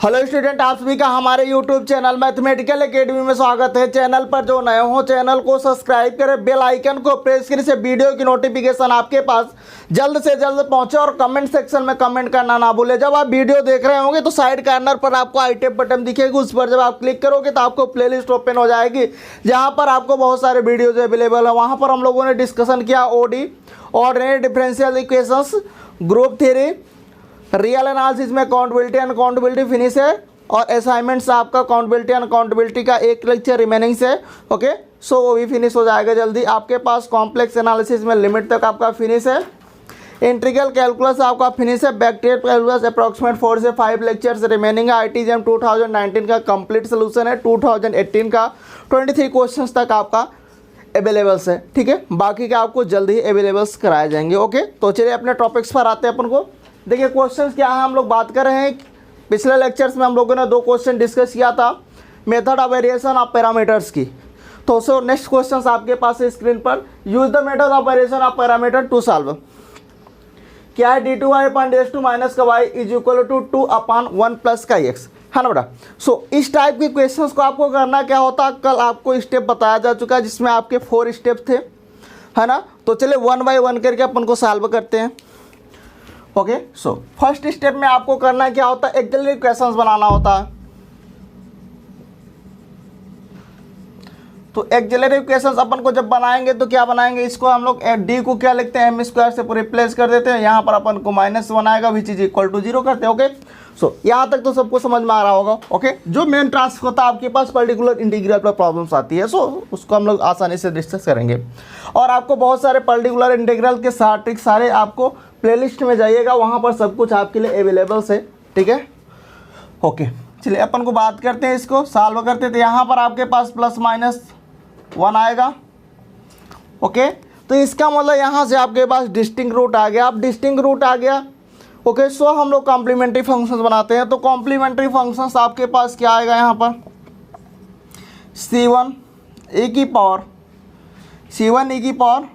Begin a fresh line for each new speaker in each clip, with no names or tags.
Hello student, आप सभी का हमारे यूट्यूब चैनल मैथमेटिकल एकेडमी में स्वागत है। चैनल पर जो नए हो चैनल को सब्सक्राइब करें, बेल आइकन को प्रेस करें से वीडियो की नोटिफिकेशन आपके पास जल्द से जल्द पहुंचे और कमेंट सेक्शन में कमेंट करना ना भूलें। जब आप वीडियो देख रहे होंगे तो साइड कॉर्नर पर आपको आई टैब बटन दिखेगी, उस पर जब आप क्लिक करोगे तो आपको प्लेलिस्ट ओपन हो जाएगी जहाँ पर आपको बहुत सारे वीडियोज अवेलेबल है। वहाँ पर हम लोगों ने डिस्कशन किया OD, ordinary differential equations, group theory, real analysis में काउंटेबिलिटी एंड काउंटेबिलिटी फिनिश है और असाइनमेंट्स आपका काउंटेबिलिटी एंड काउंटेबिलिटी का एक लेक्चर रिमेनिंग है। ओके, सो वो भी फिनिश हो जाएगा जल्दी। आपके पास कॉम्प्लेक्स एनालिसिस में लिमिट तक आपका फिनिश है। इंटीग्रल कैलकुलस आपका फिनिश है। बैक्टीरियल कैलकुलस अप्रॉक्सीमेट 4 से 5 लेक्चर्स रिमेनिंग है। IITJEM 2019 का कंप्लीट सोल्यूशन है। 2018 का 23 क्वेश्चंस तक आपका अवेलेबल्स है। ठीक है, बाकी का आपको जल्द ही अवेलेबल्स कराए जाएंगे। ओके, तो चलिए अपने टॉपिक्स पर आते हैं। अपन को देखिए क्वेश्चंस क्या है, हम लोग बात कर रहे हैं। पिछले लेक्चर्स में हम लोगों ने 2 क्वेश्चन डिस्कस किया था, method of variation of parameters की। तो सो नेक्स्ट क्वेश्चंस आपके पास है स्क्रीन पर। Use the method of variation of parameter to solve. क्या है, d2y अपॉन d2 माइनस का y is equal to 2 upon 1 plus का x, है ना बेटा। सो इस टाइप के क्वेश्चंस को आपको करना क्या होता है, कल आपको स्टेप बताया जा चुका है जिसमें आपके 4 स्टेप थे, है ना। तो चलिए 1 बाय 1 करके अपन को सॉल्व करते हैं। ओके, सो फर्स्ट स्टेप में आपको करना क्या होता है, एक्सिलरी इक्वेशंस बनाना होता है। तो एक्सिलरी इक्वेशंस अपन को जब बनाएंगे तो क्या बनाएंगे, इसको हम लोग डी को क्या लिखते हैं, m स्क्वायर से रिप्लेस कर देते हैं। यहाँ पर अपन को माइनस बनाएगा विच इज इक्वल टू 0 करते हैं। ओके, सो यहाँ तक तो सबको समझ में आ रहा होगा। ओके, जो मेन टास्क होता है आपके पास पर्टिकुलर इंटीग्रल पर प्रॉब्लम्स आती है, सो उसको हम लोग आसानी से डिस्कस करेंगे। और आपको बहुत सारे पर्टिकुलर इंटीग्रल के सारे आपको प्लेलिस्ट में जाइएगा, वहाँ पर सब कुछ आपके लिए अवेलेबल्स है। ठीक है, ओके, चलिए अपन को बात करते हैं, इसको सॉल्व करते हैं। तो यहाँ पर आपके पास प्लस माइनस 1 आएगा। ओके, तो इसका मतलब यहाँ से आपके पास डिस्टिंक्ट रूट आ गया। अब डिस्टिंक्ट रूट आ गया, ओके, सो हम लोग कॉम्प्लीमेंट्री फंक्शंस बनाते हैं। तो कॉम्प्लीमेंट्री फंक्शंस आपके पास क्या आएगा, यहाँ पर c1 e की power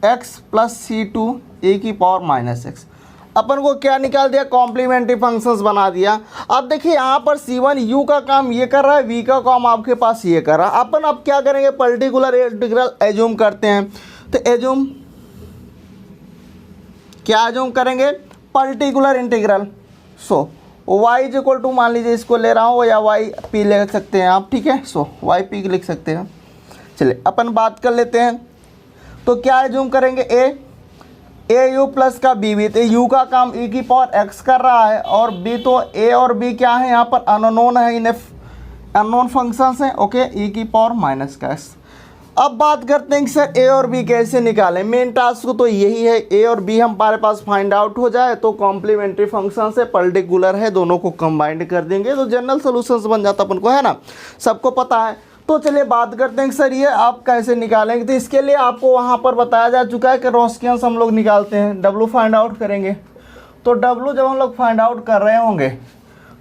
x plus c2 e की पावर माइनस x। अपन को क्या निकाल दिया, कॉम्प्लीमेंट्री फंक्शंस बना दिया। अब देखिए यहाँ पर c1 u का काम ये कर रहा है, v का काम आपके पास ये कर रहा है। अपन अब क्या करेंगे, पर्टिकुलर इंटीग्रल एज्यूम करते हैं। तो एज्यूम क्या एज्यूम करेंगे, particular integral. So y is equal to, मान लीजिए इसको ले रहा हूँ, या y p ले सकते हैं आप। ठीक है, सो y p लिख सकते हैं। चलिए अपन बात कर लेते हैं। तो क्या एज्यूम करेंगे, a u प्लस का b भी। तो u का काम e की पावर x कर रहा है और b, तो a और b क्या है, यहाँ पर अननोन है, इन अननोन फंक्शंस हैं। ओके, e की पावर माइनस का x। अब बात करते हैं कि सर a और b कैसे निकालें। मेन टास्क तो यही है, a और b हमारे पास फाइंड आउट हो जाए तो कॉम्प्लीमेंट्री फंक्शन से पर्टिकुलर है, दोनों को कंबाइंड कर देंगे तो जनरल सोल्यूशंस बन जाता अपन को, है ना, सबको पता है। तो चलिए बात करते हैं कि सर ये आप कैसे निकालेंगे। तो इसके लिए आपको वहाँ पर बताया जा चुका है कि रोस्कियंस हम लोग निकालते हैं, W फाइंड आउट करेंगे। तो W जब हम लोग फाइंड आउट कर रहे होंगे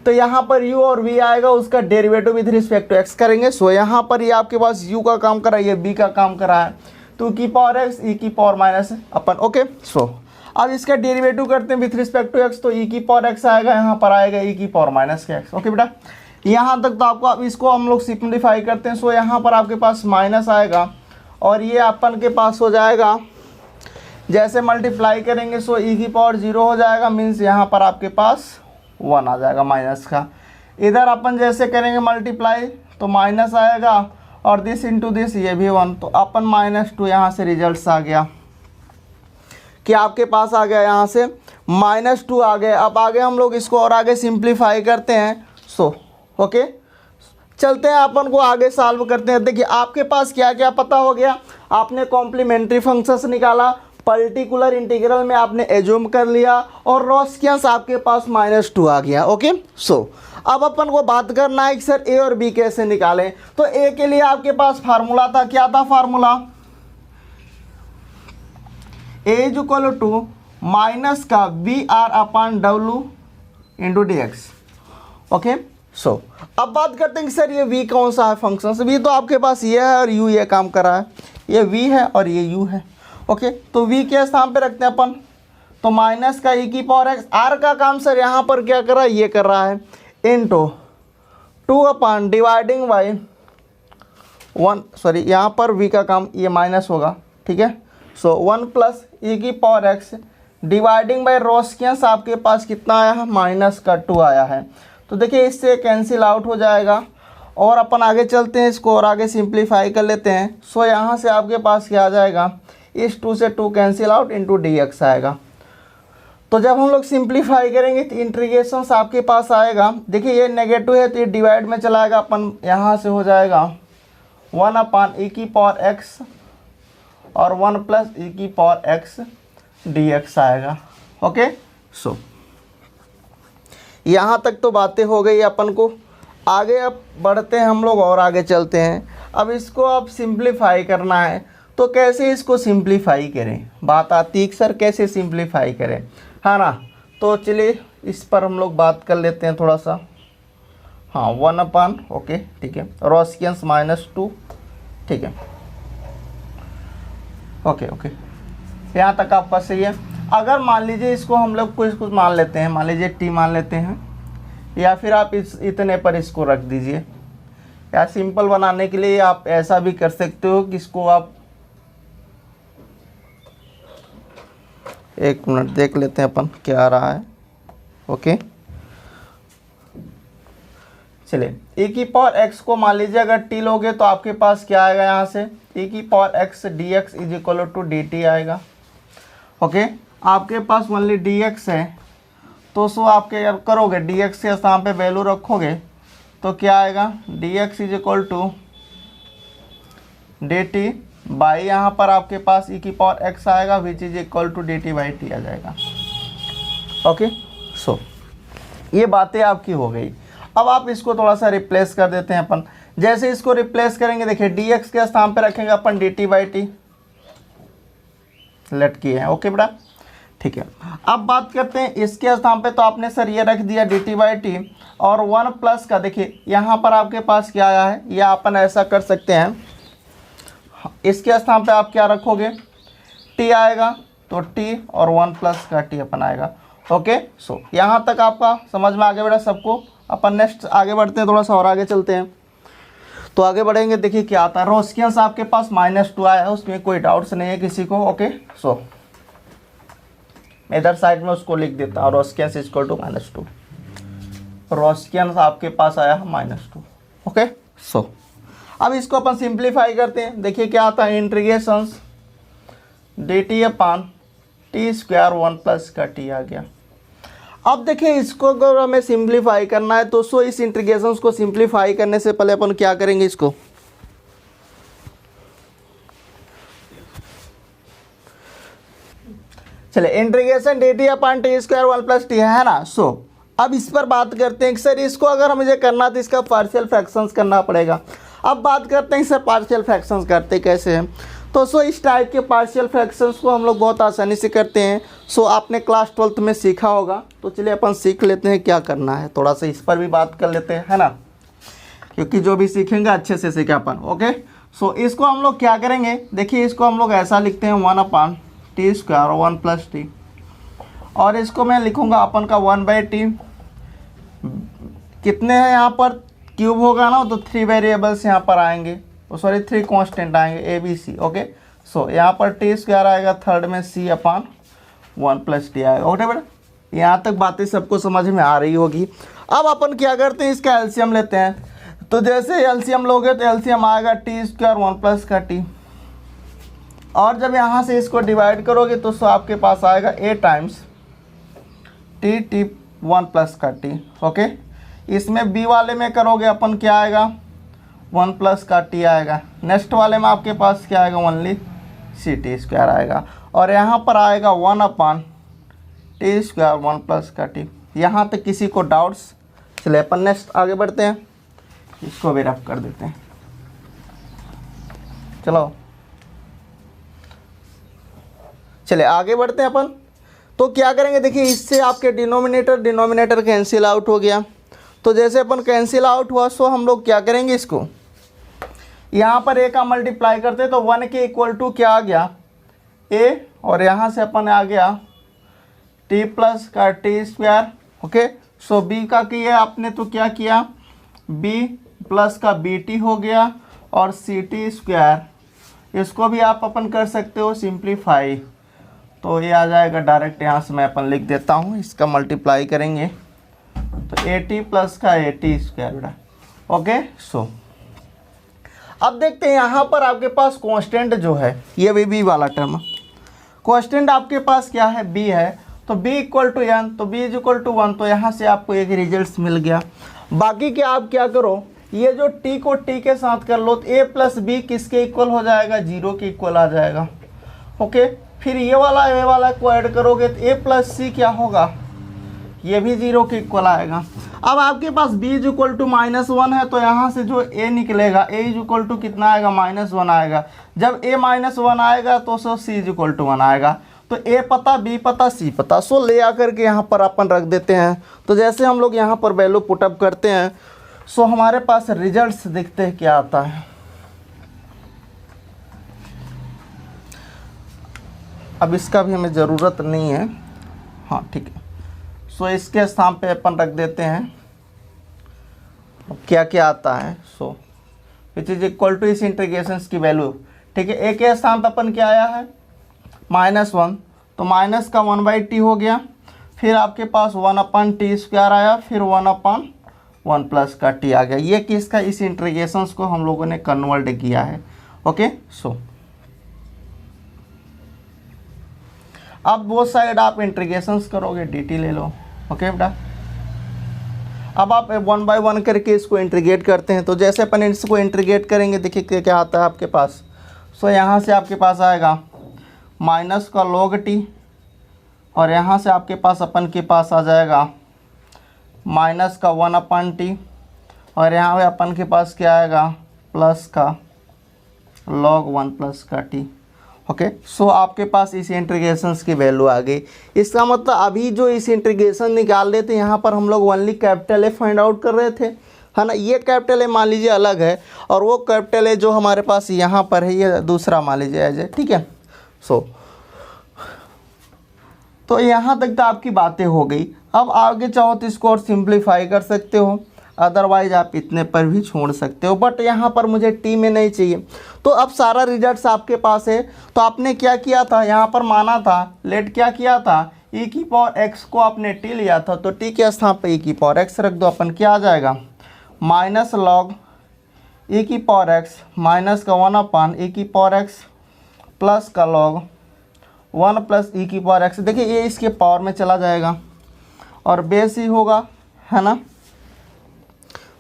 तो यहाँ पर u और v आएगा, उसका derivative with respect to x करेंगे। सो यहाँ पर ये आपके पास u का काम करा है, ये b का काम करा है, तो की पावर x e की पावर माइनस अपन। ओके, सो अब इसका डेरिवेटिव करते हैं विथ रिस्पेक्ट टू x। तो e की पावर x आएगा, यहाँ पर आएगा e की पावर माइनस का x। ओके बेटा, यहाँ तक तो आपको, अब इसको हम लोग सिंप्लीफाई करते हैं। सो यहाँ पर आपके पास माइनस आएगा और ये अपन के पास हो जाएगा, जैसे मल्टीप्लाई करेंगे सो e की पावर 0 हो जाएगा, मीन्स यहाँ पर आपके पास 1 आ जाएगा माइनस का। इधर अपन जैसे करेंगे मल्टीप्लाई तो माइनस आएगा और दिस इंटू दिस, ये भी 1, तो अपन -2 यहाँ से रिजल्ट्स आ गया कि आपके पास आ गया, यहाँ से -2 आ गए। अब आगे हम लोग इसको और आगे सिंप्लीफाई करते हैं। सो ओके, चलते हैं अपन को आगे सॉल्व करते हैं। देखिए आपके पास क्या क्या पता हो गया, आपने कॉम्प्लीमेंट्री फंक्शंस निकाला, पर्टिकुलर इंटीग्रल में आपने एज्यूम कर लिया और रोस्कियंस आपके पास -2 आ गया। ओके, सो अब अपन को बात करना है कि सर a और b कैसे निकालें। तो a के लिए आपके पास फार्मूला था, क्या था formula, a is equal to minus का br upon w into dx। Okay, so अब बात करते हैं कि सर ये v कौन सा है फंक्शन। v तो आपके पास ये है और u ये काम कर रहा है, ये v है और ये u है। ओके, तो v के स्थान पे रखते हैं अपन, तो माइनस का e की पावर x। r का काम सर यहाँ पर क्या कर रहा है, ये कर रहा है, into 2 upon dividing by 1, sorry यहाँ पर v का काम ये माइनस होगा, ठीक है। सो 1 प्लस ई की पावर एक्स डिवाइडिंग बाई रोस्कियंस आपके पास कितना आया है, -2 आया है। तो देखिए इससे कैंसिल आउट हो जाएगा और अपन आगे चलते हैं, इसको और आगे सिंप्लीफाई कर लेते हैं। सो यहाँ से आपके पास क्या आ जाएगा, इस 2 से 2 कैंसिल आउट इंटू dx आएगा। तो जब हम लोग सिंप्लीफाई करेंगे तो इंटीग्रेशंस आपके पास आएगा, देखिए ये नेगेटिव है तो ये डिवाइड में चला आएगा, अपन यहाँ से हो जाएगा 1 अपान ई की पावर एक्स और 1 प्लस ई की पावर एक्स dx आएगा। ओके, सो यहाँ तक तो बातें हो गई अपन को। आगे अब बढ़ते हैं हम लोग और आगे चलते हैं। अब इसको अब सिंप्लीफाई करना है, तो कैसे इसको सिंप्लीफाई करें, बात आती है कि सर कैसे सिंप्लीफाई करें, है ना। तो चलिए इस पर हम लोग बात कर लेते हैं थोड़ा सा। हाँ 1 अपान, ओके ठीक है, रोस्कियंस -2, ठीक है, ओके ओके, यहाँ तक आपका सही है। अगर मान लीजिए इसको हम लोग कुछ मान लेते हैं, मान लीजिए t मान लेते हैं, या फिर आप इतने पर इसको रख दीजिए, या सिंपल बनाने के लिए आप ऐसा भी कर सकते हो कि इसको आप, एक मिनट देख लेते हैं अपन क्या आ रहा है। ओके चलिए, e की पावर x को मान लीजिए अगर t लोगे तो आपके पास क्या आएगा, यहाँ से e की power x dx is equal to dt आएगा। ओके, आपके पास ओनली dx है, तो सो आपके जब करोगे dx के स्थान पे वैल्यू रखोगे तो क्या आएगा, dx is equal to dt बाई, यहाँ पर आपके पास e की पावर x आएगा which is equal to dt बाई t आ जाएगा। ओके, सो ये बातें आपकी हो गई। अब आप इसको थोड़ा सा रिप्लेस कर देते हैं अपन। जैसे इसको रिप्लेस करेंगे, देखिए dx के स्थान पे रखेंगे अपन dt बाई टी, लेट किए हैं। ओके बेटा, ठीक है। अब बात करते हैं इसके स्थान पे, तो आपने सर ये रख दिया dt बाई टी, और 1 प्लस का देखिए यहाँ पर आपके पास क्या आया है, या अपन ऐसा कर सकते हैं, इसके स्थान पे आप क्या रखोगे, t आएगा, तो t और 1 प्लस का t अपन आएगा। ओके, सो यहाँ तक आपका समझ में आ गया बेटा सबको। अपन नेक्स्ट आगे बढ़ते हैं, थोड़ा सा और आगे चलते हैं। तो आगे बढ़ेंगे, देखिए क्या आता है, रोस्कियंस आपके पास -2 आया है, उसमें कोई डाउट्स नहीं है किसी को। ओके, सो इधर साइड में उसको लिख देता हूँ, रोस्कियंस इक्वल टू -2, रोस्कियंस आपके पास आया है -2। ओके, सो अब इसको अपन सिंप्लीफाई करते हैं। देखिए क्या आता है, इंटीग्रेशंस dt अपान t स्क्वायर 1 प्लस का t आ गया। अब देखिए इसको अगर हमें सिंप्लीफाई करना है, तो सो इस इंटीग्रेशंस को सिंप्लीफाई करने से पहले अपन क्या करेंगे, इसको चले इंटीग्रेशन dt अपान टी स्क्वायर 1 प्लस टी है ना। सो अब इस पर बात करते हैं कि सर इसको अगर मुझे करना तो इसका पार्शियल फ्रैक्शंस करना पड़ेगा। अब बात करते हैं सर पार्शियल फ्रैक्शंस करते कैसे हैं, तो सो इस टाइप के पार्शियल फ्रैक्शंस को हम लोग बहुत आसानी से करते हैं। सो आपने क्लास 12th में सीखा होगा, तो चलिए अपन सीख लेते हैं क्या करना है, थोड़ा सा इस पर भी बात कर लेते हैं, है ना, क्योंकि जो भी सीखेंगे अच्छे से सीखे अपन। ओके, सो इसको हम लोग क्या करेंगे, देखिए इसको हम लोग ऐसा लिखते हैं 1 अपान टी स्क्वायर 1 प्लस टी, और इसको मैं लिखूँगा अपन का 1 बाई टी, कितने हैं यहाँ पर, क्यूब होगा ना, तो 3 वेरिएबल्स यहाँ पर आएंगे, सॉरी 3 कांस्टेंट आएंगे ए बी सी। ओके, सो यहाँ पर टी स्क्वायर आएगा, थर्ड में सी अपान 1 प्लस टी आएगा। ओके बेटा, यहाँ तक बातें सबको समझ में आ रही होगी। अब अपन क्या करते हैं, इसका एलसीएम लेते हैं। तो जैसे एलसीएम लोगे तो एलसीएम आएगा टी स्क्वायर 1 प्लस का टी, और जब यहाँ से इसको डिवाइड करोगे तो सो आपके पास आएगा ए टाइम्स टी 1 प्लस का टी। ओके, इसमें बी वाले में करोगे अपन क्या आएगा, 1 प्लस का टी आएगा। नेक्स्ट वाले में आपके पास क्या आएगा, ओनली सी टी स्क्वायर आएगा, और यहाँ पर आएगा 1 अपान टी स्क्वायर 1 प्लस का टी। यहाँ तक किसी को डाउट्स, चलिए अपन नेक्स्ट आगे बढ़ते हैं, इसको भी रफ कर देते हैं। चलो चलिए आगे बढ़ते हैं अपन। तो क्या करेंगे, देखिए इससे आपके डिनोमिनेटर कैंसिल आउट हो गया। तो जैसे अपन कैंसिल आउट हुआ, सो हम लोग क्या करेंगे, इसको यहाँ पर ए का मल्टीप्लाई करते तो 1 के इक्वल टू क्या आ गया, ए, और यहाँ से अपन आ गया टी प्लस का टी स्क्वायर। ओके, सो बी का किया आपने तो क्या किया, बी प्लस का बी टी हो गया और सी टी स्क्वायर, इसको भी आप अपन कर सकते हो सिंप्लीफाई, तो ये आ जाएगा डायरेक्ट, यहाँ से मैं अपन लिख देता हूँ, इसका मल्टीप्लाई करेंगे तो ए टी प्लस का ए टी स्क्वायर बेटा। ओके, सो अब देखते हैं यहाँ पर आपके पास कांस्टेंट जो है ये भी बी वाला टर्म, कांस्टेंट आपके पास क्या है, बी है, तो b इक्वल टू एन, तो b इज इक्वल टू 1, तो यहाँ से आपको एक रिजल्ट मिल गया। बाकी के आप क्या करो, ये जो t को t के साथ कर लो तो a प्लस बी किसके इक्वल हो जाएगा, 0 के इक्वल आ जाएगा। ओके, फिर ये वाला को ऐड करोगे तो a प्लस सी क्या होगा, ये भी 0 के इक्वल आएगा। अब आपके पास b इज इक्वल टू -1 है, तो यहाँ से जो a निकलेगा, a इज इक्वल टू कितना आएगा, -1 आएगा। जब a -1 आएगा तो सो c इज इक्वल टू 1 आएगा। तो a पता, b पता, c पता, सो ले आकर के यहाँ पर अपन रख देते हैं। तो जैसे हम लोग यहाँ पर वैल्यू पुटअप करते हैं, सो हमारे पास रिजल्ट्स दिखते हैं क्या आता है। अब इसका भी हमें ज़रूरत नहीं है, हाँ ठीक है। सो इसके स्थान पे अपन रख देते हैं, अब क्या क्या आता है, सो विच इज इक्वल टू इस इंटीग्रेशंस की वैल्यू, ठीक है। ए के स्थान पे अपन क्या आया है, -1, तो माइनस का 1/t हो गया, फिर आपके पास 1/t स्क्वायर आया, फिर 1/1 प्लस का t आ गया। ये किसका, इस इंटीग्रेशंस को हम लोगों ने कन्वर्ट किया है। ओके, सो अब वो साइड आप इंटीग्रेशंस करोगे, dt ले लो। ओके बेटा, अब आप 1 बाय 1 करके इसको इंटीग्रेट करते हैं, तो जैसे अपन इसको इंटीग्रेट करेंगे देखिए क्या आता है आपके पास। सो यहाँ से आपके पास आएगा माइनस का log t, और यहाँ से आपके पास अपन के पास आ जाएगा माइनस का 1/t, और यहाँ पे अपन के पास क्या आएगा, प्लस का log 1 प्लस का t। ओके, सो आपके पास इस इंटीग्रेशंस की वैल्यू आ गई। इसका मतलब अभी जो इस इंटीग्रेशन निकाल रहे थे, यहाँ पर हम लोग only capital A find out कर रहे थे, है ना। ये कैपिटल ए मान लीजिए अलग है, और वो कैपिटल ए जो हमारे पास यहाँ पर है ये दूसरा मान लीजिए एज है, ठीक है। सो तो यहाँ तक तो आपकी बातें हो गई। अब आगे चाहो तो इसको और सिंप्लीफाई कर सकते हो, अदरवाइज आप इतने पर भी छोड़ सकते हो, बट यहाँ पर मुझे टी में नहीं चाहिए। तो अब सारा रिजल्ट्स आपके पास है, तो आपने क्या किया था, यहाँ पर माना था, लेट क्या किया था, e की पावर x को आपने t लिया था, तो t के स्थान पर e की पावर x रख दो। अपन क्या आ जाएगा, माइनस log e की पावर x माइनस का 1/e की पावर x प्लस का log 1 प्लस e की पावर x। देखिए ये इसके पावर में चला जाएगा और बेस ही होगा, है ना।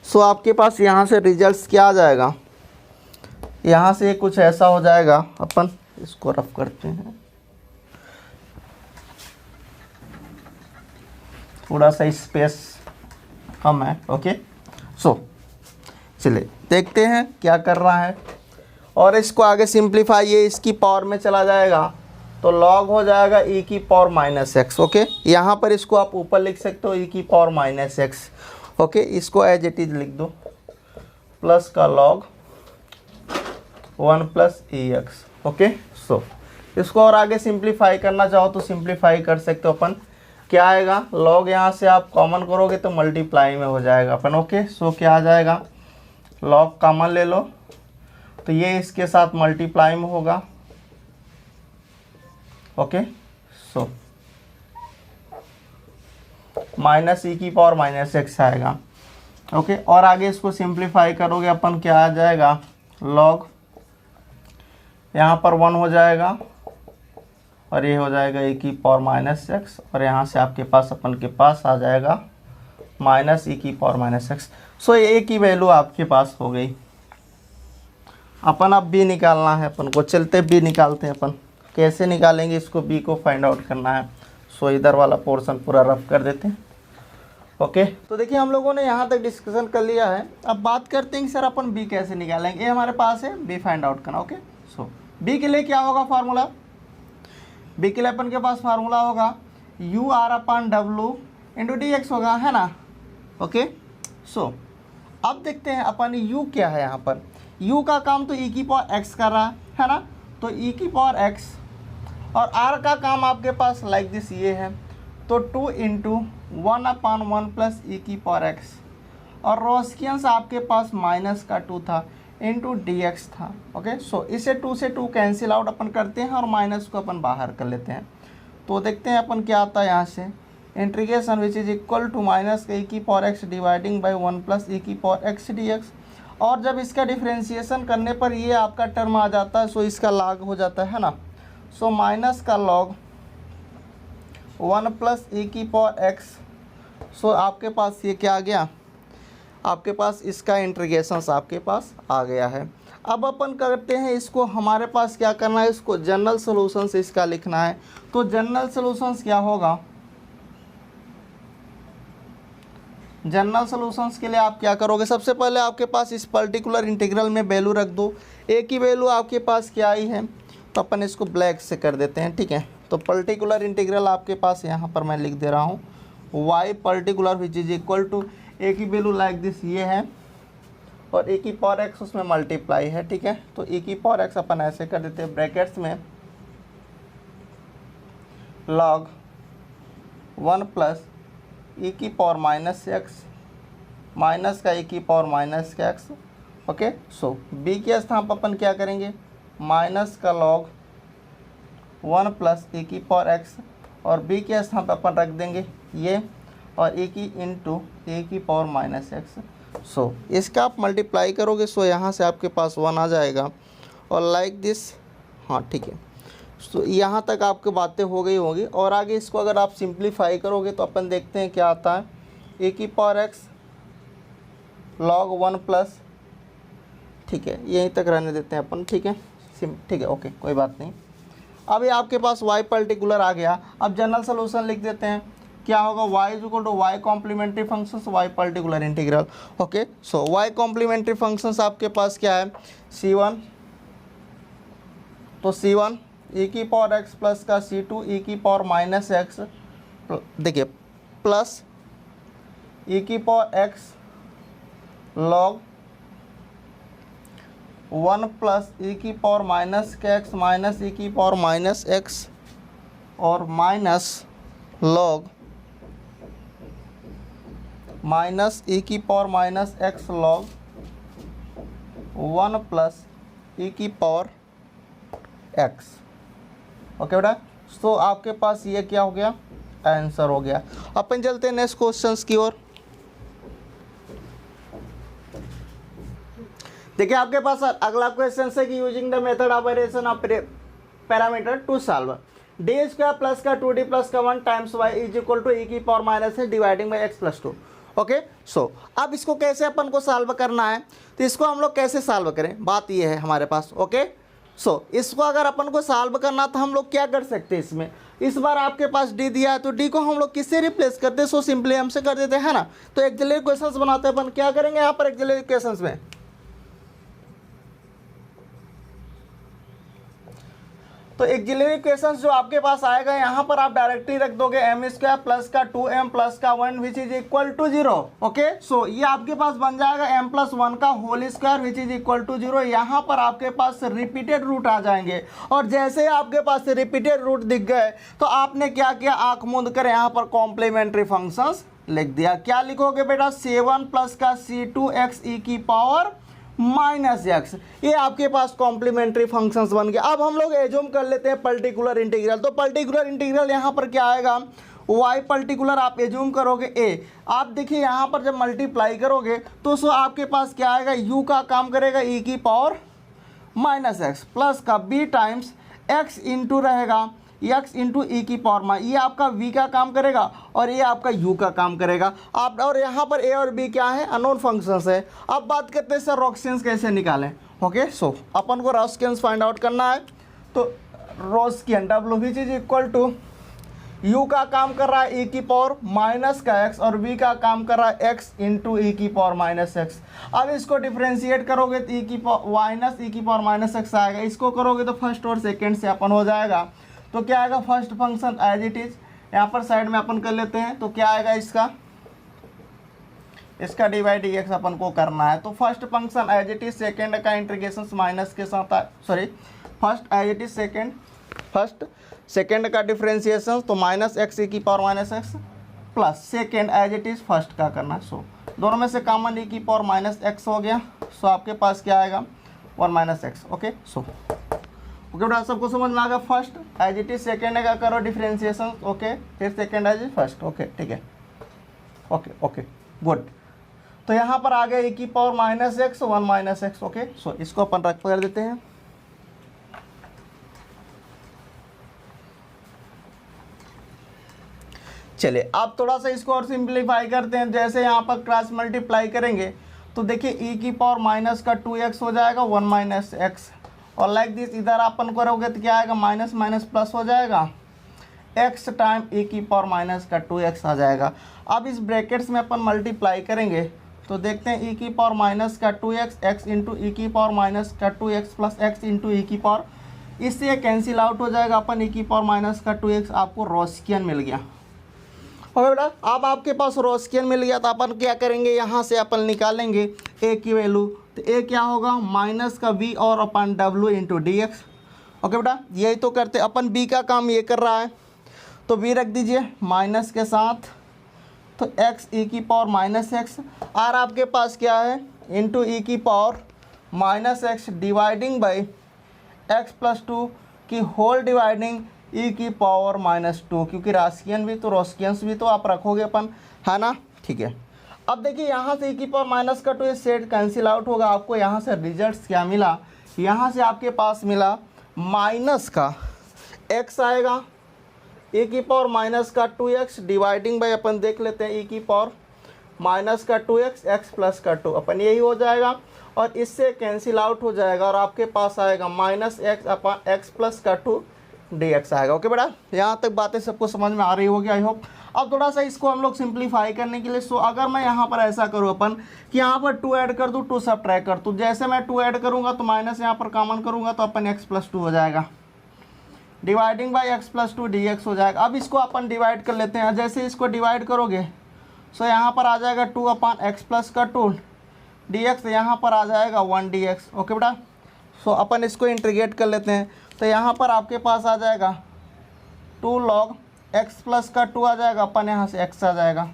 सो आपके पास यहाँ से रिजल्ट्स क्या आ जाएगा, यहाँ से कुछ ऐसा हो जाएगा। अपन इसको रफ करते हैं, थोड़ा सा स्पेस कम है। ओके, सो चलिए देखते हैं क्या कर रहा है, और इसको आगे सिंप्लीफाई, ये इसकी पावर में चला जाएगा तो log हो जाएगा e की पावर -x। ओके, यहाँ पर इसको आप ऊपर लिख सकते हो e की पावर -x। ओके, इसको एज इट इज लिख दो, प्लस का log 1 plus ex। Okay, so इसको और आगे सिंप्लीफाई करना चाहो तो सिंप्लीफाई कर सकते हो अपन। क्या आएगा, log यहाँ से आप कॉमन करोगे तो मल्टीप्लाई में हो जाएगा अपन। ओके, सो क्या आ जाएगा, log कॉमन ले लो तो ये इसके साथ मल्टीप्लाई में होगा। ओके, सो माइनस e की पावर -x आएगा। ओके, और आगे इसको सिंप्लीफाई करोगे अपन, क्या आ जाएगा, log यहाँ पर 1 हो जाएगा और ये हो जाएगा e की पावर -x, और यहाँ से आपके पास अपन के पास आ जाएगा माइनस e की पावर -x। सो ए की वैल्यू आपके पास हो गई। अपन अब b निकालना है अपन को, चलते b निकालते हैं अपन। कैसे निकालेंगे इसको, b को फाइंड आउट करना है। सो इधर वाला पोर्शन पूरा रफ कर देते हैं। ओके, तो देखिए हम लोगों ने यहाँ तक डिस्कशन कर लिया है। अब बात करते हैं कि सर अपन b कैसे निकालेंगे। ये हमारे पास है b फाइंड आउट करना। ओके, सो b के लिए क्या होगा फार्मूला, b के लिए अपन के पास फार्मूला होगा u/w इंटू dx होगा, है ना। ओके, सो अब देखते हैं अपन u क्या है। यहाँ पर u का काम तो e की पावर x कर रहा है ना, तो e की पावर x, और r का काम आपके पास लाइक दिस ये है, तो 2 इंटू 1/1 प्लस ई की पावर एक्स, और रोस्कियंस आपके पास माइनस का 2 था इंटू डी एक्स था। ओके, सो इसे 2 से 2 कैंसिल आउट अपन करते हैं और माइनस को अपन बाहर कर लेते हैं। तो देखते हैं अपन क्या आता है यहाँ से, integration which is equal to minus e की power x dividing by 1 plus e की पावर एक्स डी एक्स। और जब इसका डिफ्रेंशिएशन करने पर ये आपका टर्म आ जाता है, सो इसका लॉग हो जाता है ना। सो माइनस का लॉग 1 प्लस ई की पावर एक्स, सो आपके पास ये क्या आ गया, आपके पास इसका इंटीग्रेशंस आपके पास आ गया है। अब अपन करते हैं इसको, हमारे पास क्या करना है, इसको जनरल सॉल्यूशंस इसका लिखना है। तो जनरल सॉल्यूशंस क्या होगा, जनरल सॉल्यूशंस के लिए आप क्या करोगे, सबसे पहले आपके पास इस पर्टिकुलर इंटीग्रल में वैल्यू रख दो। ए की वैल्यू आपके पास क्या आई है, तो अपन इसको ब्लैक से कर देते हैं, ठीक है। तो पर्टिकुलर इंटीग्रल आपके पास यहाँ पर मैं लिख दे रहा हूँ, y particular which is equal to a की वैल्यू लाइक दिस ये है, और ए की पावर एक्स उसमें मल्टीप्लाई है, ठीक है। तो ए की पावर एक्स अपन ऐसे कर देते हैं ब्रैकेट्स में log 1 प्लस ई की पावर माइनस एक्स माइनस का ई की पावर माइनस का एक्स। ओके, सो बी के स्थान पर अपन क्या करेंगे, माइनस का log 1 प्लस ई की पावर एक्स, और बी के स्थान पर अपन रख देंगे ये, और ए की इंटू ए की पावर माइनस एक्स। सो इसका आप मल्टीप्लाई करोगे, सो यहाँ से आपके पास 1 आ जाएगा, और लाइक दिस, हाँ ठीक है। सो यहाँ तक आपकी बातें हो गई होगी, और आगे इसको अगर आप सिंप्लीफाई करोगे तो अपन देखते हैं क्या आता है, ए की पावर एक्स log 1 प्लस, ठीक है, यहीं तक रहने देते हैं अपन, ठीक है, ठीक है, ओके, कोई बात नहीं। अभी आपके पास y पर्टिकुलर आ गया, अब जनरल सोल्यूशन लिख देते हैं, क्या होगा, y is equal to Y complementary functions y particular integral. Okay, so y complementary functions आपके पास क्या है, c1, तो c1 e की पावर x प्लस का c2 e की पावर माइनस एक्स, देखिए प्लस e की power x log 1 plus e की पावर माइनस के एक्स माइनस ई की पावर माइनस एक्स, और माइनस log माइनस ई की power minus x log 1 plus e की पावर एक्स। ओके बेटा, तो आपके पास ये क्या हो गया, आंसर हो गया। अपन चलते हैं नेक्स्ट क्वेश्चंस की ओर। देखिए आपके पास अगला क्वेश्चन है कि using the method of variation of parameter to solve D square plus का 2d प्लस का 1 times y is equal to e की पावर माइनस है dividing by x plus 2। Okay, so अब इसको कैसे अपन को सॉल्व करना है, तो इसको हम लोग कैसे सॉल्व करें, बात ये है हमारे पास। ओके, सो इसको अगर अपन को सॉल्व करना तो हम लोग क्या कर सकते हैं, इसमें इस बार आपके पास डी दिया है, तो डी को हम लोग किससे रिप्लेस करते हैं, सो सिंपली हमसे कर देते हैं ना। तो एक्सिलरी इक्वेशंस बनाते हैं अपन, क्या करेंगे यहाँ पर एक्सिलरी इक्वेशंस में, तो एक्सिलरी इक्वेशंस जो आपके पास आएगा यहाँ पर आप डायरेक्टली रख दोगे एम स्क्वायर प्लस का 2m प्लस का 1 which is equal to 0। Okay, so ये आपके पास बन जाएगा m प्लस 1 का whole square which is equal to 0। यहाँ पर आपके पास रिपीटेड रूट आ जाएंगे, और जैसे ही आपके पास रिपीटेड रूट दिख गए तो आपने क्या किया, आंख मूंद कर यहाँ पर कॉम्प्लीमेंट्री फंक्शंस लिख दिया। क्या लिखोगे बेटा, c1 प्लस का c2x ई की पावर माइनस एक्स, ये आपके पास कॉम्प्लीमेंट्री फंक्शंस बन गए। अब हम लोग एज्यूम कर लेते हैं पर्टिकुलर इंटीग्रल, तो पर्टिकुलर इंटीग्रल यहाँ पर क्या आएगा, y पर्टिकुलर आप एज्यूम करोगे a। आप देखिए यहाँ पर जब मल्टीप्लाई करोगे तो सो आपके पास क्या आएगा, u का काम करेगा e की पावर माइनस एक्स प्लस का b टाइम्स x इंटू रहेगा x इंटू ई की पावर माइनस, ये आपका v का काम करेगा और ये आपका u का काम करेगा। आप और यहाँ पर a और b क्या है, अननोन फंक्शंस है। अब बात करते हैं सर रोस्कियंस कैसे निकालें। ओके, सो अपन को रोस्कियंस फाइंड आउट करना है, तो Wronskian w which is equal to u का काम कर रहा है e की पावर माइनस का x और v का काम कर रहा है x इंटू ई की पावर माइनस एक्स। अब इसको डिफ्रेंशिएट करोगे तो e की माइनस ई की पावर माइनस एक्स आएगा, इसको करोगे तो फर्स्ट और सेकेंड से अपन हो जाएगा। तो क्या आएगा, first function as it is यहाँ पर साइड में अपन कर लेते हैं, तो क्या आएगा इसका डिवाइड dx अपन को करना है। तो first function as it is, second का इंटीग्रेशन माइनस के साथ, sorry first as it is second, first second का डिफ्रेंशिएशन तो माइनस एक्स ई की power minus X plus second as it is first का करना। सो दोनों में से कॉमन e की पावर माइनस एक्स हो गया। सो आपके पास क्या आएगा 1 minus X. Okay so okay बेटा सबको समझ में आ गया। First as it is second का करो डिफरेंशिएशन। ओके फिर second as is first. Okay ठीक है। Okay okay good. तो यहाँ पर आ गया e की power minus X 1 minus X. Okay so इसको अपन रख कर देते हैं। चलिए अब थोड़ा सा इसको और सिंप्लीफाई करते हैं। जैसे यहाँ पर क्रॉस मल्टीप्लाई करेंगे तो देखिए e की पावर माइनस का 2x हो जाएगा 1 माइनस एक्स, और लाइक दिस इधर अपन करोगे तो क्या आएगा माइनस माइनस प्लस हो जाएगा x टाइम e की पावर माइनस का 2x आ जाएगा। अब इस ब्रैकेट्स में अपन मल्टीप्लाई करेंगे तो देखते हैं e की पावर माइनस का 2x x इंटू ई की पावर माइनस का 2x plus x into e की पावर, इससे ये कैंसिल आउट हो जाएगा। अपन e की पावर माइनस का 2x आपको रोस्कियन मिल गया। ओके बेटा अब आपके पास रोस्कियन मिल गया तो अपन क्या करेंगे यहाँ से अपन निकालेंगे a की वैल्यू। तो a क्या होगा माइनस का v और अपन w into D x. Okay बेटा यही तो करते अपन b का काम ये कर रहा है तो v रख दीजिए माइनस के साथ, तो x e की पावर माइनस एक्स और आपके पास क्या है इंटू ई की power minus x dividing by x plus 2 की होल डिवाइडिंग ई की पावर माइनस 2, क्योंकि राशियन भी तो रोस्कियंस भी तो आप रखोगे अपन, है ना। ठीक है अब देखिए यहाँ से ई की पावर माइनस का 2 सेट कैंसिल आउट होगा। आपको यहाँ से रिजल्ट्स क्या मिला, यहाँ से आपके पास मिला माइनस का x आएगा e की पावर माइनस का 2x डिवाइडिंग बाई अपन देख लेते हैं e की पावर माइनस का 2x x प्लस का 2 अपन यही हो जाएगा और इससे कैंसिल आउट हो जाएगा और आपके पास आएगा minus x upon x plus का 2 dx आएगा। ओके बेटा यहाँ तक बातें सबको समझ में आ रही होगी आई होप। अब थोड़ा सा इसको हम लोग सिंप्लीफाई करने के लिए सो अगर मैं यहाँ पर ऐसा करूँ अपन कि यहाँ पर 2 ऐड कर दूँ 2 सब्ट्रैक्ट कर दूँ, जैसे मैं 2 ऐड करूँगा तो माइनस यहाँ पर कॉमन करूँगा तो अपन x प्लस 2 हो जाएगा dividing by x plus 2 dx हो जाएगा। अब इसको अपन डिवाइड कर लेते हैं। जैसे इसको डिवाइड करोगे सो यहाँ पर आ जाएगा 2 अपन x प्लस का 2 dx, यहाँ पर आ जाएगा 1 dx। ओके बेटा सो अपन इसको इंटीग्रेट कर लेते हैं तो यहाँ पर आपके पास आ जाएगा 2 log x प्लस का 2 आ जाएगा, अपन यहाँ से x आ जाएगा।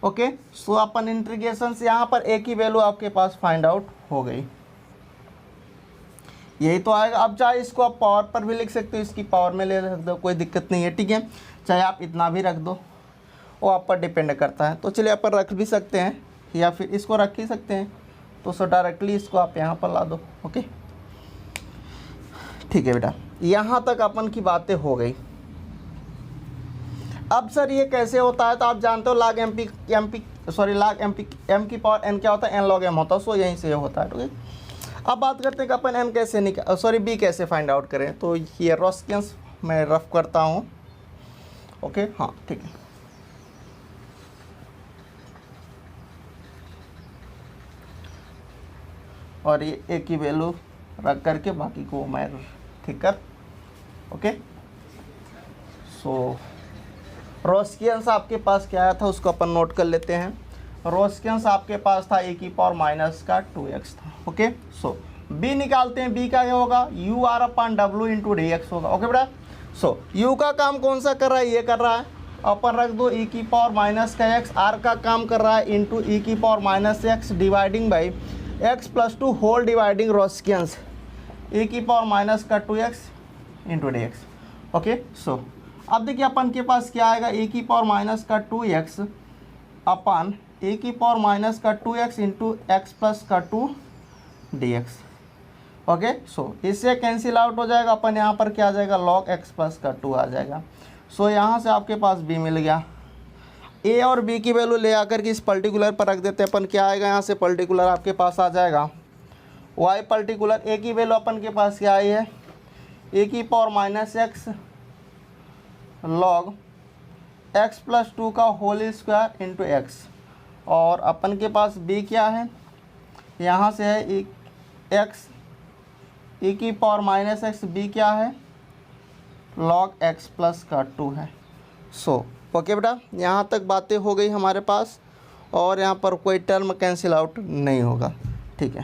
ओके सो अपन इंटीग्रेशन से यहाँ पर a की वैल्यू आपके पास फाइंड आउट हो गई, यही तो आएगा। अब चाहे इसको आप पावर पर भी लिख सकते हो, इसकी पावर में ले रख दो कोई दिक्कत नहीं है। ठीक है चाहे आप इतना भी रख दो वो आप पर डिपेंड करता है। तो चलिए अपन रख भी सकते हैं या फिर इसको रख ही सकते हैं, तो सो डायरेक्टली इसको आप यहाँ पर ला दो। ओके ठीक है बेटा यहाँ तक अपन की बातें हो गई। अब सर ये कैसे होता है तो आप जानते हो log m की पावर n क्या होता है n log m होता है। सो यहीं से होता है। ठीक है अब बात करते हैं कि अपन n कैसे b कैसे फाइंड आउट करें। तो ये रोस्कियंस मैं रफ करता हूँ। ओके हाँ ठीक है और ये a की वैल्यू रख करके बाकी को मैं ठीक कर। ओके सो रोस्कियंस आपके पास क्या आया था उसको अपन नोट कर लेते हैं। रोस्कियंस आपके पास था e की पावर माइनस का 2x था। ओके सो b निकालते हैं। b का क्या होगा u r अपन w इंटू डी एक्स होगा। ओके बेटा सो u का काम कौन सा कर रहा है ये कर रहा है, अपन रख दो e की पावर माइनस का x, r का काम कर रहा है इंटू ई की power minus x dividing by x plus 2 whole dividing Wronskians e की पावर माइनस का 2x into D x. Okay so अब देखिए अपन के पास क्या आएगा e की पावर माइनस का 2x अपन e की पावर माइनस का 2x इंटू एक्स प्लस का 2 dx। ओके सो इससे कैंसिल आउट हो जाएगा। अपन यहाँ पर क्या आ जाएगा log x प्लस का 2 आ जाएगा। सो यहाँ से आपके पास b मिल गया। a और b की वैल्यू ले आकर के इस पर्टिकुलर पर रख देते हैं। अपन क्या आएगा यहाँ से पर्टिकुलर आपके पास आ जाएगा y पर्टिकुलर a की वैल्यू अपन के पास क्या आई है a की power minus x log x plus 2 का होल स्क्वायर इंटू एक्स, और अपन के पास b क्या है यहाँ से है x e की पावर माइनस एक्स, b क्या है log x प्लस का 2 है। सो ओके बेटा यहाँ तक बातें हो गई हमारे पास और यहाँ पर कोई टर्म कैंसिल आउट नहीं होगा। ठीक है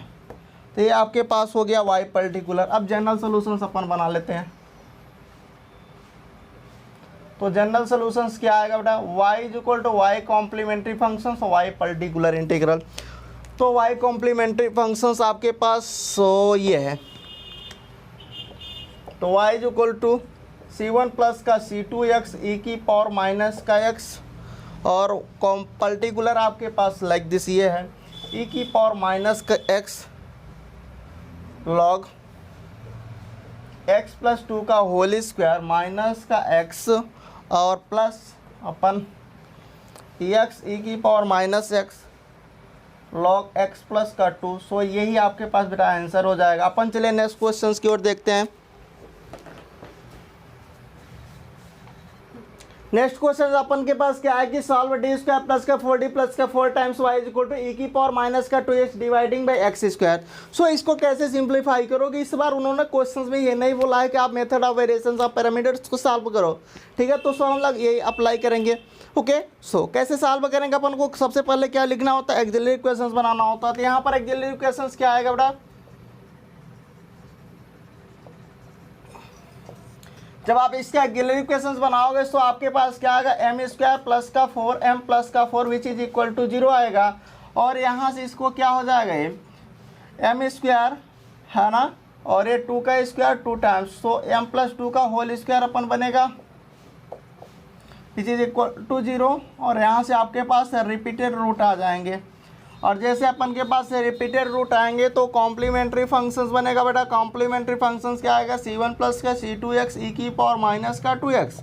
तो ये आपके पास हो गया y पर्टिकुलर। अब जनरल सोल्यूशन अपन बना लेते हैं। तो जनरल सोल्यूशंस क्या आएगा बेटा, y is equal to Y complementary function, y particular integral. तो y कॉम्प्लीमेंट्री फंक्शंस आपके पास सो ये है, तो y is equal to c1 plus का c2x e की पावर माइनस का x, और पर्टिकुलर आपके पास लाइक दिस ये है e की पावर माइनस का x लॉग x प्लस 2 का होल स्क्वायर माइनस का x और प्लस अपन x e की power minus x log x plus का 2। सो यही आपके पास बेटा आंसर हो जाएगा। अपन चले नेक्स्ट क्वेश्चंस की ओर देखते हैं। नेक्स्ट क्वेश्चन अपन के पास क्या है कि सॉल्व डी स्क्वायर प्लस का 4d प्लस का 4 times y is equal to e की पावर माइनस का 2x dividing by x square. So इसको कैसे सिंप्लीफाई करोगे, इस बार उन्होंने क्वेश्चंस में ये नहीं बोला है कि आप method of variations of parameters को सॉल्व करो, ठीक है। तो सो हम लोग यही अप्लाई करेंगे। ओके, सो कैसे सॉल्व करेंगे, अपन को सबसे पहले क्या लिखना होता है, एक्सिलरी इक्वेशंस बनाना होता है। तो यहाँ पर एक्सिलरी इक्वेशंस क्या आएगा बेटा, जब आप इसका एक्सिलरी इक्वेशंस बनाओगे तो आपके पास क्या आएगा, एम स्क्वायर प्लस का 4m प्लस का 4 विच इज इक्वल टू 0 आएगा। और यहाँ से इसको क्या हो जाएगा, ये एम स्क्वायर है ना, और ये 2 का स्क्वायर 2 टाइम्स, तो m प्लस 2 का होल स्क्वायर अपन बनेगा विच इज इक्वल टू 0। और यहाँ से आपके पास रिपीटेड रूट आ जाएंगे, और जैसे अपन के पास रिपीटेड रूट आएंगे तो कॉम्प्लीमेंट्री फंक्शंस बनेगा बेटा। कॉम्प्लीमेंट्री फंक्शंस क्या आएगा, c1 प्लस का c2x e की पावर माइनस का 2x।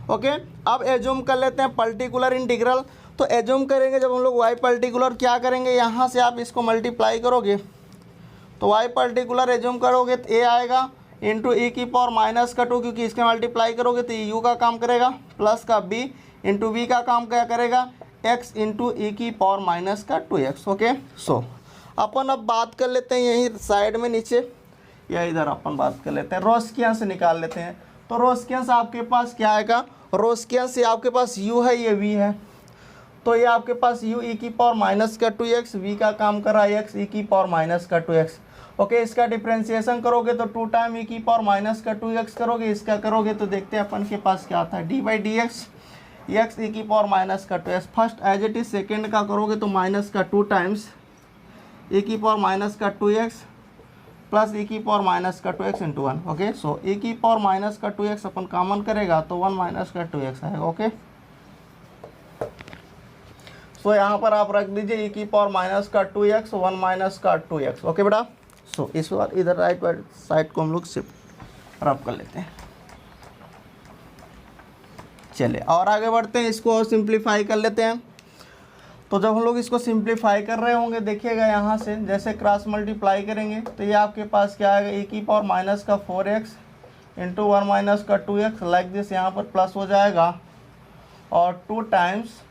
ओके, अब एज्यूम कर लेते हैं पर्टिकुलर इंटीग्रल। तो एज्यूम करेंगे जब हम लोग y पर्टिकुलर क्या करेंगे, यहाँ से आप इसको मल्टीप्लाई करोगे तो y पर्टिकुलर एज्यूम करोगे तो a आएगा इंटू e की पावर माइनस का 2, क्योंकि इसके मल्टीप्लाई करोगे तो u का काम करेगा, प्लस का b इंटू v का काम क्या करेगा, x इंटू ई की पावर माइनस का 2x। ओके, सो अपन अब बात कर लेते हैं यहीं साइड में नीचे, या इधर अपन बात कर लेते हैं रोस्कियन से निकाल लेते हैं। तो रोस्कियन से आपके पास क्या आएगा, रोस्कियन से आपके पास u है, ये v है, तो ये आपके पास u ई की पावर माइनस का 2x, v का काम कर रहा है x ई की पावर माइनस का 2x। ओके, इसका डिफ्रेंसिएशन करोगे तो 2 टाइम ई की पावर माइनस का 2x करोगे, इसका करोगे तो देखते हैं अपन के पास क्या आता है, d by d x x ई की पावर माइनस का 2x। First as it is, second का करोगे तो माइनस का 2 टाइम्स ई की पावर माइनस का 2x प्लस ई की पावर माइनस का 2x इंटू 1। ओके, सो ई की पावर माइनस का 2x अपन कॉमन करेगा तो 1 माइनस का 2x आएगा। ओके, सो यहाँ पर आप रख दीजिए ई की पावर माइनस का 2x 1 माइनस का 2x। ओके बेटा, सो इस बार इधर राइट साइड को हम लोग शिफ्ट रब कर लेते हैं। चलिए और आगे बढ़ते हैं, इसको और सिंप्लीफाई कर लेते हैं। तो जब हम लोग इसको सिंप्लीफाई कर रहे होंगे, देखिएगा यहाँ से जैसे क्रॉस मल्टीप्लाई करेंगे तो ये आपके पास क्या आएगा, ई की पावर माइनस का 4x इंटू 1 माइनस का 2x लाइक दिस, यहाँ पर प्लस हो जाएगा और 2 टाइम्स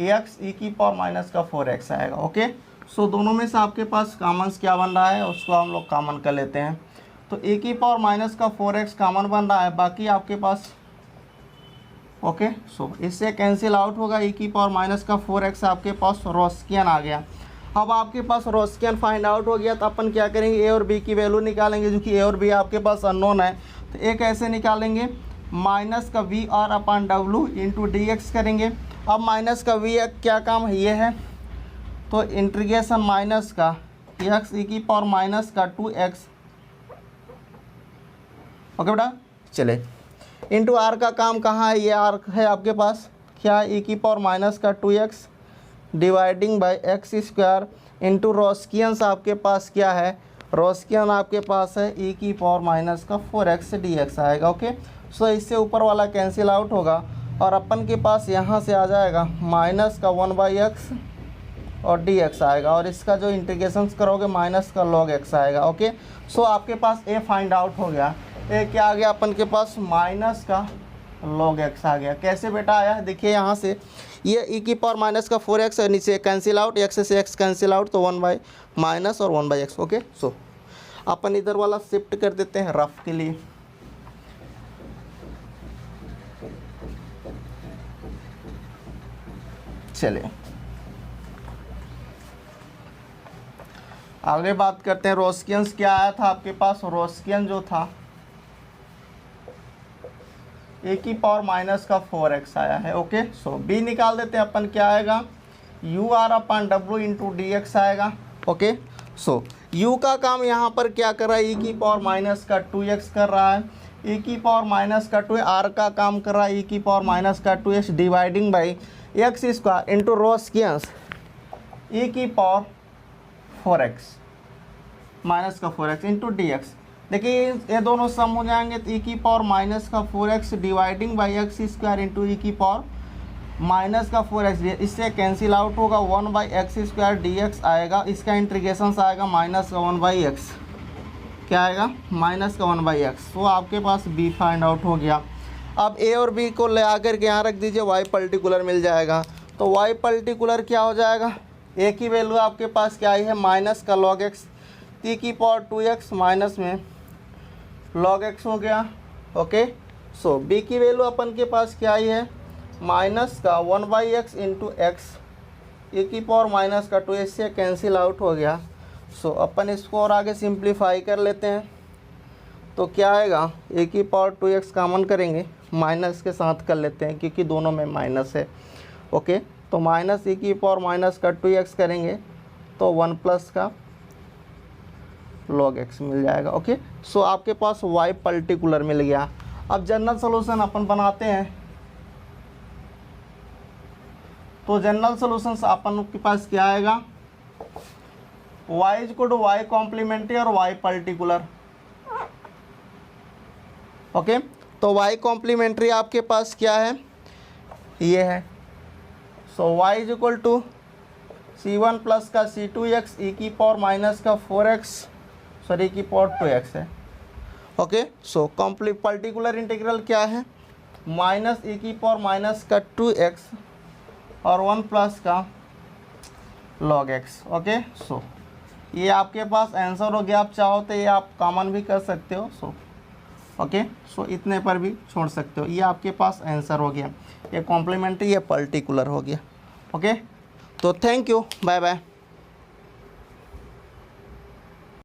x ई की पावर माइनस का 4x आएगा। ओके, सो दोनों में से आपके पास कॉमन क्या बन रहा है, उसको हम लोग कॉमन कर लेते हैं। तो ई की पावर माइनस का 4x कॉमन बन रहा है, बाकी आपके पास ओके, सो इससे कैंसिल आउट होगा, ई की पावर माइनस का 4x आपके पास रोस्कियन आ गया। अब आपके पास रोस्कियन फाइंड आउट हो गया तो अपन क्या करेंगे, ए और बी की वैल्यू निकालेंगे, जो कि ए और बी आपके पास अननोन है। तो ए कैसे निकालेंगे, माइनस का वी आर अपन डब्ल्यू इंटू डी एक्स करेंगे। अब माइनस का वी क्या काम है, ये है, तो इंटीग्रेशन माइनस का एक्स ई की पावर माइनस का 2x। ओके बेटा, चले इंटू आर का काम कहाँ है, ये आर है आपके पास, क्या ई की पावर माइनस का 2x dividing by x square into Wronskians आपके पास क्या है, रोस्कियन आपके पास है ई की पावर माइनस का 4x dx आएगा। ओके, सो इससे ऊपर वाला कैंसिल आउट होगा और अपन के पास यहाँ से आ जाएगा माइनस का 1/x और dx आएगा, और इसका जो इंटीग्रेशन करोगे माइनस का log x आएगा। ओके, सो आपके पास ए फाइंड आउट हो गया। ए क्या आ गया अपन के पास, माइनस का log x आ गया। कैसे बेटा आया, देखिए यहाँ से ये ई की पावर माइनस का 4x और नीचे कैंसिल आउट, x से x कैंसिल आउट, तो 1 माइनस और 1/x। ओके, सो अपन इधर वाला शिफ्ट कर देते हैं रफ के लिए। चलिए आगे बात करते हैं, रोस्कियंस क्या आया था आपके पास, रोस्कियन जो था ए की पावर माइनस का 4x आया है। ओके, सो b निकाल देते हैं अपन, क्या आएगा u आर अपन डब्ल्यू इंटू डी एक्स आएगा। ओके, सो u का काम यहाँ पर क्या कर रहा है, e की पावर माइनस का 2x कर रहा है, e की पावर माइनस का 2, r का काम कर रहा है e की पावर माइनस का 2x dividing by x square into Wronskians e की पावर 4x माइनस का 4x इंटू डी एक्स। देखिए ये दोनों सम हो जाएंगे तो e की पावर माइनस का 4x dividing by x square into e की पावर माइनस का 4x, इससे कैंसिल आउट होगा 1 by x square D X आएगा, इसका इंटीग्रेशन आएगा माइनस का 1 बाई एक्स, क्या आएगा माइनस का 1 बाई एक्स। तो आपके पास b फाइंड आउट हो गया। अब a और b को ले आकर के यहाँ रख दीजिए, y पर्टिकुलर मिल जाएगा। तो y पर्टिकुलर क्या हो जाएगा, a की वैल्यू आपके पास क्या आई है माइनस का log x, e की पावर 2x माइनस में log x हो गया। ओके, सो b की वैल्यू अपन के पास क्या आई है माइनस का 1 बाई एक्स इंटू एक्स, ए की पावर माइनस का 2, इससे कैंसिल आउट हो गया। सो अपन इसको और आगे सिंप्लीफाई कर लेते हैं, तो क्या आएगा ए की पावर 2x कॉमन करेंगे, माइनस के साथ कर लेते हैं क्योंकि दोनों में माइनस है। ओके, तो माइनस ए की पावर माइनस का 2x करेंगे तो 1 प्लस का log x मिल जाएगा। ओके, सो आपके पास y पर्टिकुलर मिल गया। अब जनरल सोल्यूशन अपन बनाते हैं, तो जनरल सोल्यूशन अपन के पास क्या आएगा y equal to Y complementary और y पर्टिकुलर। ओके, तो y कॉम्प्लीमेंट्री आपके पास क्या है, ये है। So y equal to c1 plus का c2x e की पावर माइनस का 4x, सॉरी की पावर 2x है। ओके, सो पर्टिकुलर इंटीग्रल क्या है माइनस e की पावर माइनस का 2x और 1 प्लस का log x। ओके, सो ये आपके पास आंसर हो गया। आप चाहो तो ये आप कॉमन भी कर सकते हो। सो ओके, सो इतने पर भी छोड़ सकते हो, ये आपके पास आंसर हो गया। ये कॉम्प्लीमेंट्री, ये पर्टिकुलर हो गया। ओके, तो थैंक यू, बाय बाय।